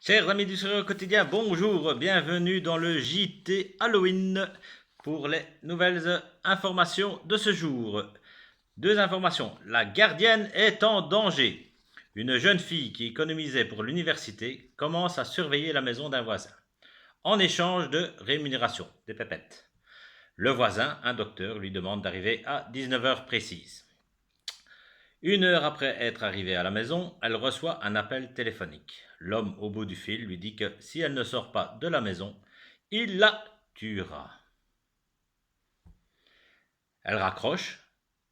Chers amis du Sourire au quotidien, bonjour, bienvenue dans le JT Halloween pour les nouvelles informations de ce jour. Deux informations. La gardienne est en danger. Une jeune fille qui économisait pour l'université commence à surveiller la maison d'un voisin en échange de rémunération, des pépettes. Le voisin, un docteur, lui demande d'arriver à 19 heures précises. Une heure après être arrivée à la maison, elle reçoit un appel téléphonique. L'homme au bout du fil lui dit que si elle ne sort pas de la maison, il la tuera. Elle raccroche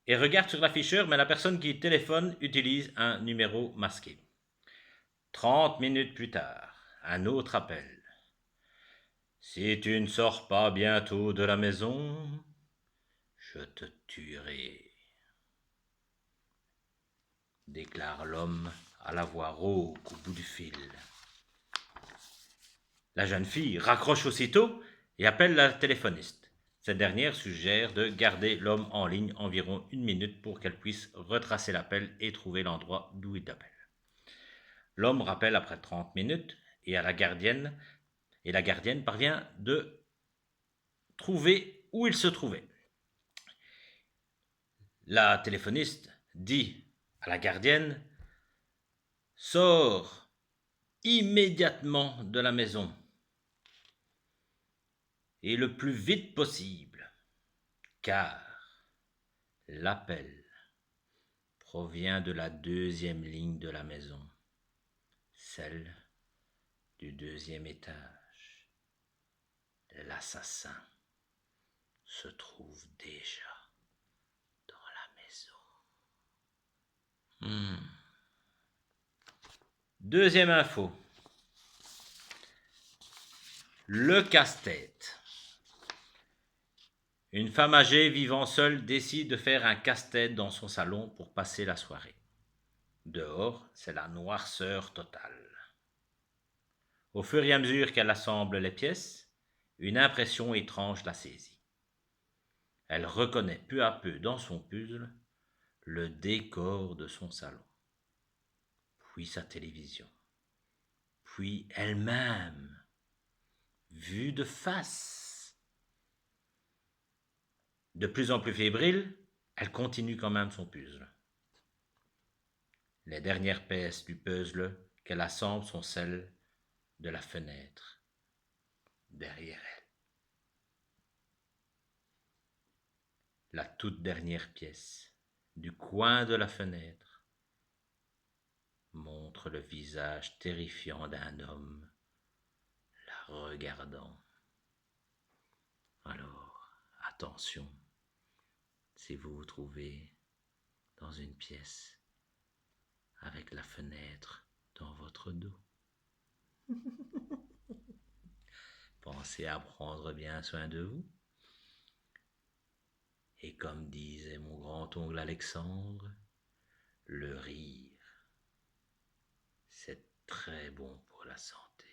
et regarde sur l'afficheur, mais la personne qui téléphone utilise un numéro masqué. 30 minutes plus tard, un autre appel. Si tu ne sors pas bientôt de la maison, je te tuerai, déclare l'homme à la voix rauque au bout du fil. La jeune fille raccroche aussitôt et appelle la téléphoniste. Cette dernière suggère de garder l'homme en ligne environ 1 minute pour qu'elle puisse retracer l'appel et trouver l'endroit d'où il appelle. L'homme rappelle après 30 minutes et la gardienne parvient de trouver où il se trouvait. La téléphoniste dit à la gardienne: sors immédiatement de la maison et le plus vite possible, car l'appel provient de la deuxième ligne de la maison, celle du deuxième étage. L'assassin se trouve déjà dans la maison. Deuxième info. Le casse-tête. Une femme âgée vivant seule décide de faire un casse-tête dans son salon pour passer la soirée. Dehors, c'est la noirceur totale. Au fur et à mesure qu'elle assemble les pièces, une impression étrange la saisit. Elle reconnaît peu à peu dans son puzzle le décor de son salon, puis sa télévision, puis elle-même, vue de face. De plus en plus fébrile, elle continue quand même son puzzle. Les dernières pièces du puzzle qu'elle assemble sont celles de la fenêtre derrière elle. La toute dernière pièce du coin de la fenêtre montre le visage terrifiant d'un homme la regardant. Alors, attention, si vous vous trouvez dans une pièce avec la fenêtre dans votre dos, pensez à prendre bien soin de vous. Et comme disait mon grand-oncle Alexandre, le rire, c'est très bon pour la santé.